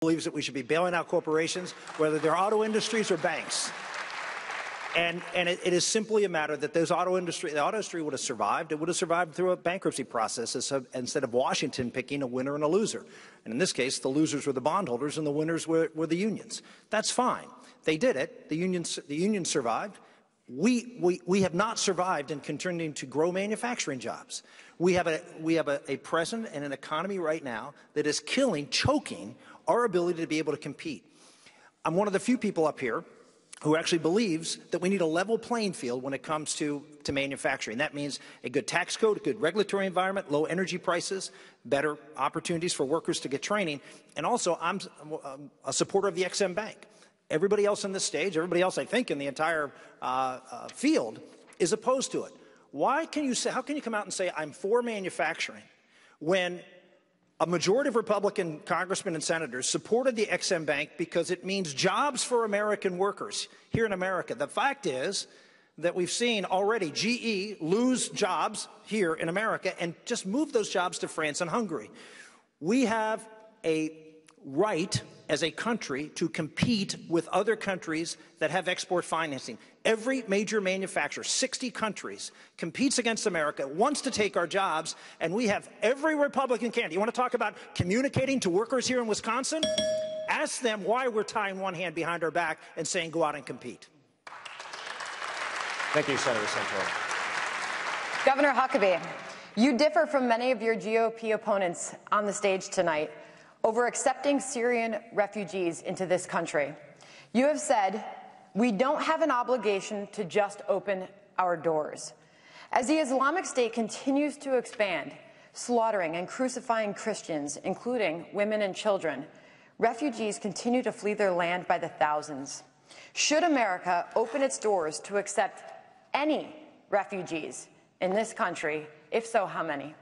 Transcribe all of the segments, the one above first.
believes that we should be bailing out corporations, whether they're auto industries or banks. And it is simply a matter that the auto industry would have survived. It would have survived through a bankruptcy process instead of Washington picking a winner and a loser. And in this case, the losers were the bondholders and the winners were the unions. That's fine. They did it. The unions survived. We have not survived in continuing to grow manufacturing jobs. We have a president and an economy right now that is choking our ability to be able to compete. I'm one of the few people up here who actually believes that we need a level playing field when it comes to manufacturing. That means a good tax code, a good regulatory environment, low energy prices, better opportunities for workers to get training. And also, I'm a supporter of the EXIM Bank. Everybody else on this stage, everybody else I think in the entire field is opposed to it. How can you come out and say I'm for manufacturing when a majority of Republican congressmen and senators supported the EXIM Bank because it means jobs for American workers here in America? The fact is that we've seen already GE lose jobs here in America and just move those jobs to France and Hungary. We have a right as a country to compete with other countries that have export financing. Every major manufacturer, 60 countries, competes against America, wants to take our jobs, and we have every Republican candidate. You want to talk about communicating to workers here in Wisconsin? Ask them why we're tying one hand behind our back and saying go out and compete. Thank you, Senator Santorum. Governor Huckabee, you differ from many of your GOP opponents on the stage tonight over accepting Syrian refugees into this country. You have said, we don't have an obligation to just open our doors. As the Islamic State continues to expand, slaughtering and crucifying Christians, including women and children, refugees continue to flee their land by the thousands. Should America open its doors to accept any refugees in this country? If so, how many?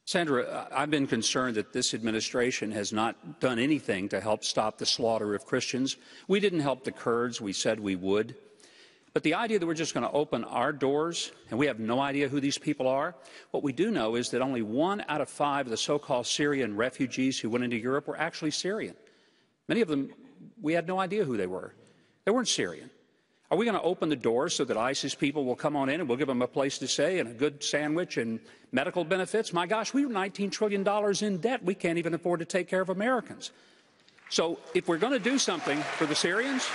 Sandra, I've been concerned that this administration has not done anything to help stop the slaughter of Christians. We didn't help the Kurds. We said we would. But the idea that we're just going to open our doors and we have no idea who these people are, what we do know is that only 1 out of 5 of the so-called Syrian refugees who went into Europe were actually Syrian. Many of them, we had no idea who they were. They weren't Syrian. Are we going to open the doors so that ISIS people will come on in and we'll give them a place to stay and a good sandwich and medical benefits? My gosh, we were $19 trillion in debt. We can't even afford to take care of Americans. So if we're going to do something for the Syrians,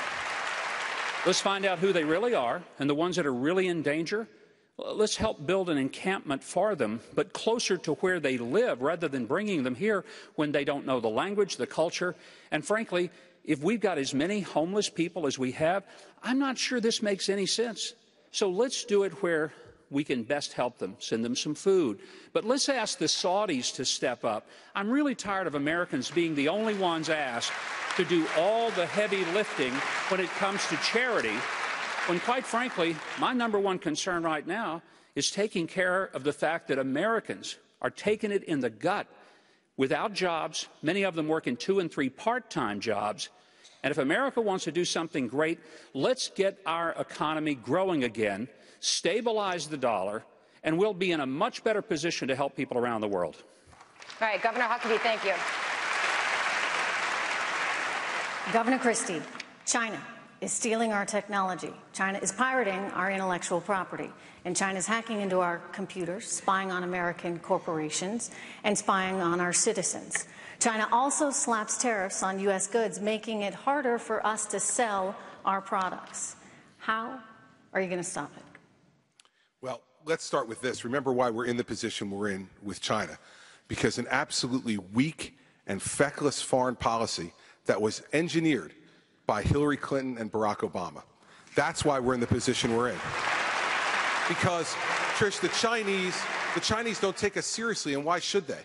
let's find out who they really are and the ones that are really in danger. Let's help build an encampment for them, but closer to where they live rather than bringing them here when they don't know the language, the culture, and frankly, if we've got as many homeless people as we have, I'm not sure this makes any sense. So let's do it where we can best help them, send them some food. But let's ask the Saudis to step up. I'm really tired of Americans being the only ones asked to do all the heavy lifting when it comes to charity, when, quite frankly, my number one concern right now is taking care of the fact that Americans are taking it in the gut without jobs. Many of them working 2 and 3 part-time jobs. And if America wants to do something great, let's get our economy growing again, stabilize the dollar, and we'll be in a much better position to help people around the world. All right, Governor Huckabee, thank you. Governor Christie, China is stealing our technology. China is pirating our intellectual property. And China is hacking into our computers, spying on American corporations, and spying on our citizens. China also slaps tariffs on U.S. goods, making it harder for us to sell our products. How are you going to stop it? Well, let's start with this. Remember why we're in the position we're in with China. Because an absolutely weak and feckless foreign policy that was engineered by Hillary Clinton and Barack Obama. That's why we're in the position we're in. Because, Trish, the Chinese don't take us seriously, and why should they?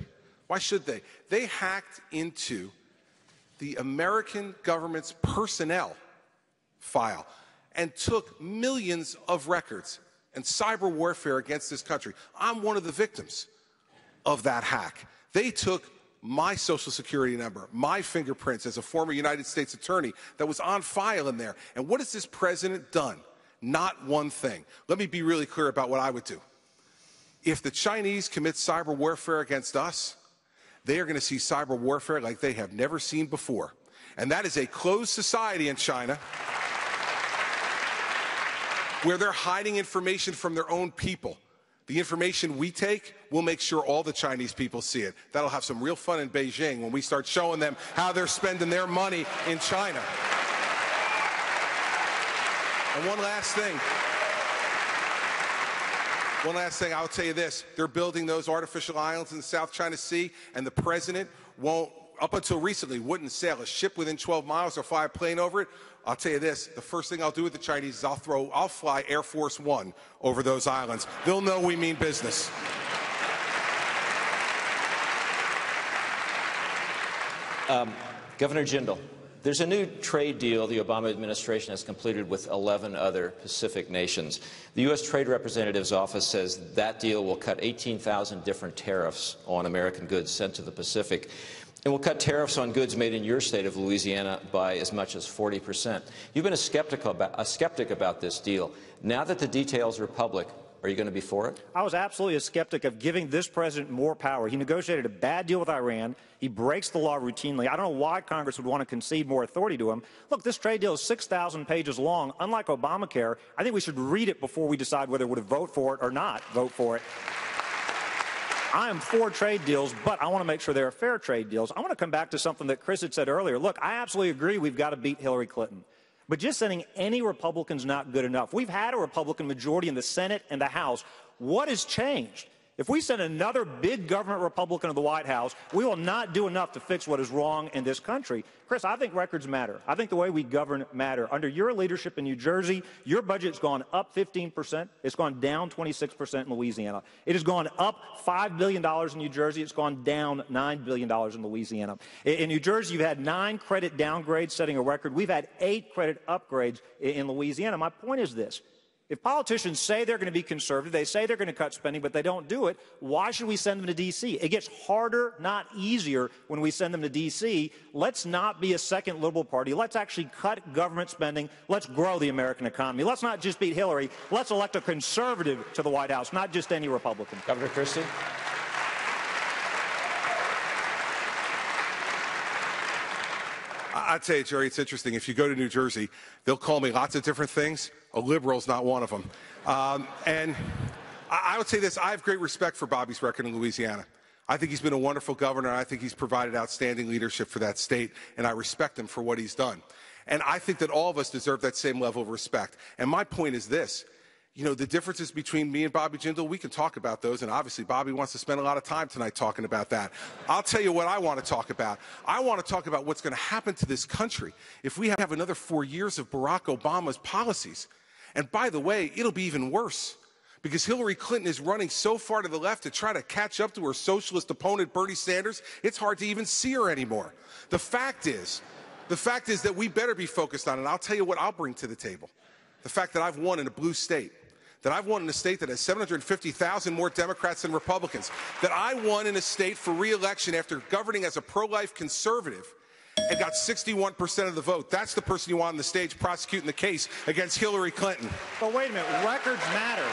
Why should they? They hacked into the American government's personnel file and took millions of records and cyber warfare against this country. I'm one of the victims of that hack. They took my Social Security number, my fingerprints as a former United States attorney that was on file in there. And what has this president done? Not one thing. Let me be really clear about what I would do. If the Chinese commit cyber warfare against us, they are going to see cyber warfare like they have never seen before. And that is a closed society in China where they're hiding information from their own people. The information we take, we'll make sure all the Chinese people see it. That'll have some real fun in Beijing when we start showing them how they're spending their money in China. And one last thing, I'll tell you this. They're building those artificial islands in the South China Sea, and the president won't, up until recently, wouldn't sail a ship within 12 miles or fly a plane over it. I'll tell you this, the first thing I'll do with the Chinese is I'll fly Air Force One over those islands. They'll know we mean business. Governor Jindal, there's a new trade deal the Obama administration has completed with 11 other Pacific nations. The U.S. Trade Representative's office says that deal will cut 18,000 different tariffs on American goods sent to the Pacific, and will cut tariffs on goods made in your state of Louisiana by as much as 40%. You've been a skeptic about this deal. Now that the details are public, are you going to be for it? I was absolutely a skeptic of giving this president more power. He negotiated a bad deal with Iran. He breaks the law routinely. I don't know why Congress would want to concede more authority to him. Look, this trade deal is 6,000 pages long. Unlike Obamacare, I think we should read it before we decide whether we would vote for it or not vote for it. I am for trade deals, but I want to make sure they're fair trade deals. I want to come back to something that Chris had said earlier. Look, I absolutely agree we've got to beat Hillary Clinton. But just sending any Republicans not good enough. We've had a Republican majority in the Senate and the House. What has changed? If we send another big government Republican to the White House, we will not do enough to fix what is wrong in this country. Chris, I think records matter. I think the way we govern matter. Under your leadership in New Jersey, your budget's gone up 15%. It's gone down 26% in Louisiana. It has gone up $5 billion in New Jersey. It's gone down $9 billion in Louisiana. In New Jersey, you've had 9 credit downgrades, setting a record. We've had 8 credit upgrades in Louisiana. My point is this. If politicians say they're going to be conservative, they say they're going to cut spending, but they don't do it, why should we send them to D.C.? It gets harder, not easier, when we send them to D.C. Let's not be a second liberal party. Let's actually cut government spending. Let's grow the American economy. Let's not just beat Hillary. Let's elect a conservative to the White House, not just any Republican. Governor Christie? I'd say, Jerry, it's interesting. If you go to New Jersey, they'll call me lots of different things. A liberal's not one of them. And I would say this. I have great respect for Bobby's record in Louisiana. I think he's been a wonderful governor. I think he's provided outstanding leadership for that state, and I respect him for what he's done. And I think that all of us deserve that same level of respect. And my point is this. You know, the differences between me and Bobby Jindal, we can talk about those, and obviously Bobby wants to spend a lot of time tonight talking about that. I'll tell you what I want to talk about. I want to talk about what's going to happen to this country if we have another 4 years of Barack Obama's policies. And by the way, it'll be even worse, because Hillary Clinton is running so far to the left to try to catch up to her socialist opponent, Bernie Sanders, it's hard to even see her anymore. The fact is that we better be focused on it. I'll tell you what I'll bring to the table. The fact that I've won in a blue state, that I've won in a state that has 750,000 more Democrats than Republicans, that I won in a state for re-election after governing as a pro-life conservative and got 61% of the vote. That's the person you want on the stage prosecuting the case against Hillary Clinton. But wait a minute, records matter.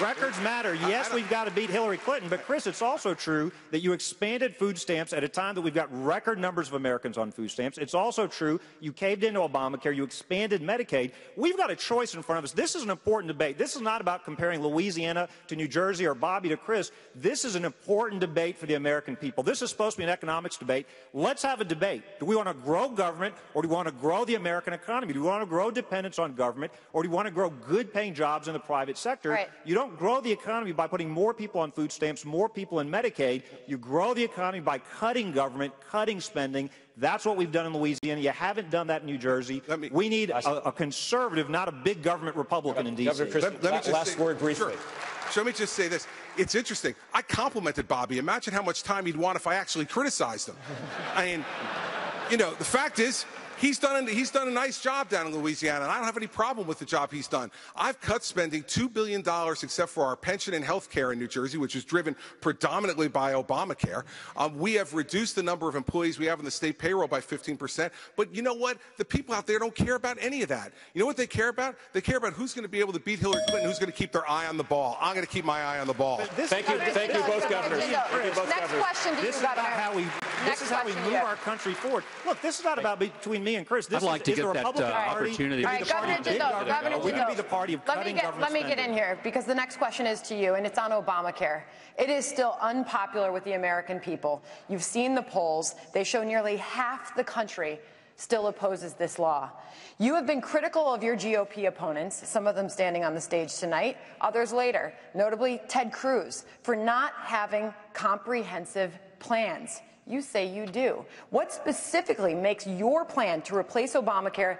Records matter. Yes, we've got to beat Hillary Clinton, but Chris, it's also true that you expanded food stamps at a time that we've got record numbers of Americans on food stamps. It's also true you caved into Obamacare, you expanded Medicaid. We've got a choice in front of us. This is an important debate. This is not about comparing Louisiana to New Jersey or Bobby to Chris. This is an important debate for the American people. This is supposed to be an economics debate. Let's have a debate. Do we want to grow government, or do we want to grow the American economy? Do we want to grow dependence on government, or do we want to grow good-paying jobs in the private sector? Right. You don't grow the economy by putting more people on food stamps, more people in Medicaid. You grow the economy by cutting government, cutting spending. That's what we've done in Louisiana. You haven't done that in New Jersey. We need a conservative, not a big government Republican in D.C. Last word briefly. Sure. So let me just say this. It's interesting. I complimented Bobby. Imagine how much time he'd want if I actually criticized him. I mean, you know, the fact is, He's done a nice job down in Louisiana, and I don't have any problem with the job he's done. I've cut spending $2 billion except for our pension and health care in New Jersey, which is driven predominantly by Obamacare. We have reduced the number of employees we have in the state payroll by 15%. But you know what? The people out there don't care about any of that. You know what they care about? They care about who's going to be able to beat Hillary Clinton, who's going to keep their eye on the ball. I'm going to keep my eye on the ball. Thank you both governors. Next question to you, Governor. This is how we move our country forward. Look, this is not about between me and Chris. This I'd like to is get the that Republican Party. opportunity. All right, Governor Jindal, We're going to be the party of cutting government Let me get spending. in here, because the next question is to you, and it's on Obamacare. It is still unpopular with the American people. You've seen the polls. They show nearly half the country still opposes this law. You have been critical of your GOP opponents, some of them standing on the stage tonight, others later, notably Ted Cruz, for not having comprehensive plans. You say you do. What specifically makes your plan to replace Obamacare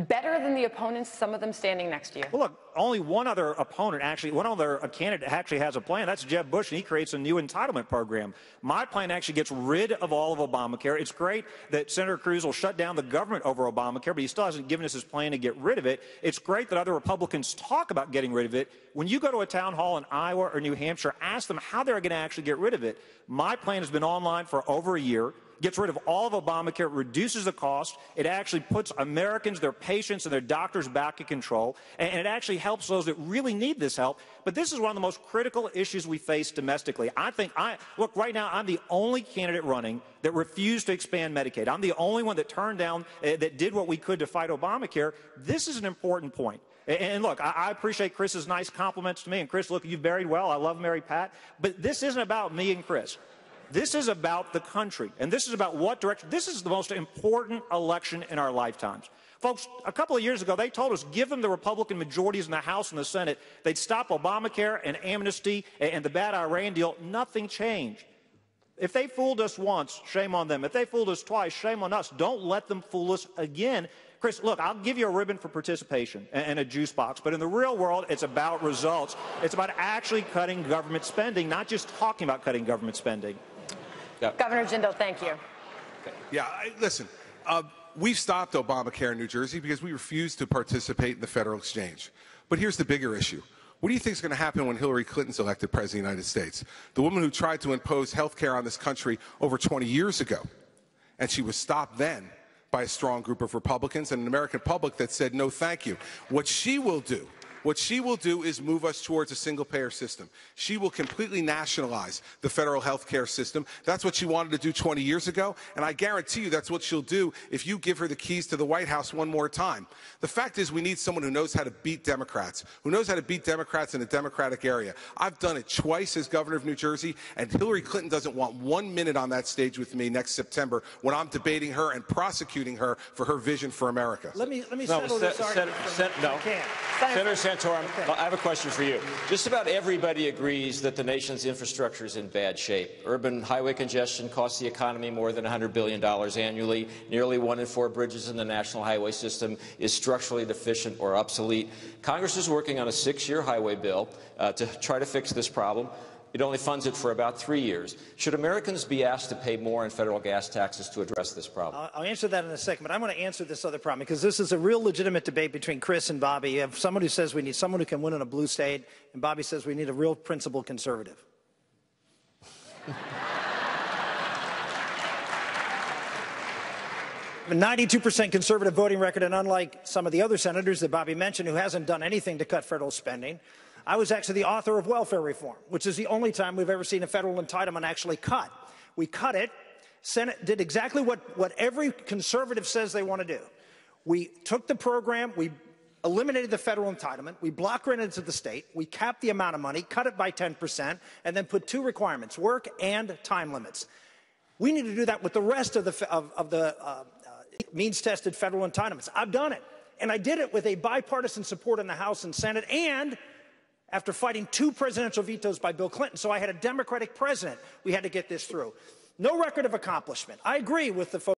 better than the opponents, some of them standing next to you? Well, look, only one other candidate actually has a plan. That's Jeb Bush, and he creates a new entitlement program. My plan actually gets rid of all of Obamacare. It's great that Senator Cruz will shut down the government over Obamacare, but he still hasn't given us his plan to get rid of it. It's great that other Republicans talk about getting rid of it. When you go to a town hall in Iowa or New Hampshire, ask them how they're going to actually get rid of it. My plan has been online for over a year. Gets rid of all of Obamacare, reduces the cost. It actually puts Americans, their patients, and their doctors back in control. And it actually helps those that really need this help. But this is one of the most critical issues we face domestically. Look, right now, I'm the only candidate running that refused to expand Medicaid. I'm the only one that turned down, that did what we could to fight Obamacare. This is an important point. And look, I appreciate Chris's nice compliments to me. And Chris, look, you've buried well. I love Mary Pat. But this isn't about me and Chris. This is about the country, and this is about what direction. This is the most important election in our lifetimes. Folks, a couple of years ago, they told us, give them the Republican majorities in the House and the Senate, they'd stop Obamacare and amnesty and the bad Iran deal. Nothing changed. If they fooled us once, shame on them. If they fooled us twice, shame on us. Don't let them fool us again. Chris, look, I'll give you a ribbon for participation and a juice box, but in the real world, it's about results. It's about actually cutting government spending, not just talking about cutting government spending. Governor Jindal, thank you. Yeah, listen, we've stopped Obamacare in New Jersey because we refused to participate in the federal exchange. But here's the bigger issue. What do you think is going to happen when Hillary Clinton's elected president of the United States? The woman who tried to impose health care on this country over 20 years ago, and she was stopped then by a strong group of Republicans and an American public that said no thank you. What she will do is move us towards a single-payer system. She will completely nationalize the federal health care system. That's what she wanted to do 20 years ago, and I guarantee you that's what she'll do if you give her the keys to the White House one more time. The fact is we need someone who knows how to beat Democrats, in a Democratic area. I've done it twice as governor of New Jersey, and Hillary Clinton doesn't want 1 minute on that stage with me next September when I'm debating her and prosecuting her for her vision for America. Let me settle this argument. Senator Santorum, I have a question for you. Just about everybody agrees that the nation's infrastructure is in bad shape. Urban highway congestion costs the economy more than $100 billion annually. Nearly 1 in 4 bridges in the national highway system is structurally deficient or obsolete. Congress is working on a 6-year highway bill to try to fix this problem. It only funds it for about 3 years. Should Americans be asked to pay more in federal gas taxes to address this problem? I'll answer that in a second, but I'm going to answer this other problem because this is a real legitimate debate between Chris and Bobby. You have someone who says we need someone who can win in a blue state, and Bobby says we need a real principled conservative. A 92% conservative voting record, and unlike some of the other senators that Bobby mentioned who hasn't done anything to cut federal spending, I was actually the author of welfare reform, which is the only time we've ever seen a federal entitlement actually cut. We cut it. Senate did exactly what every conservative says they want to do. We took the program, we eliminated the federal entitlement, we block granted it to the state, we capped the amount of money, cut it by 10%, and then put 2 requirements, work and time limits. We need to do that with the rest of the means-tested federal entitlements. I've done it, and I did it with a bipartisan support in the House and Senate, and after fighting 2 presidential vetoes by Bill Clinton. So I had a Democratic president. We had to get this through. No record of accomplishment. I agree with the folks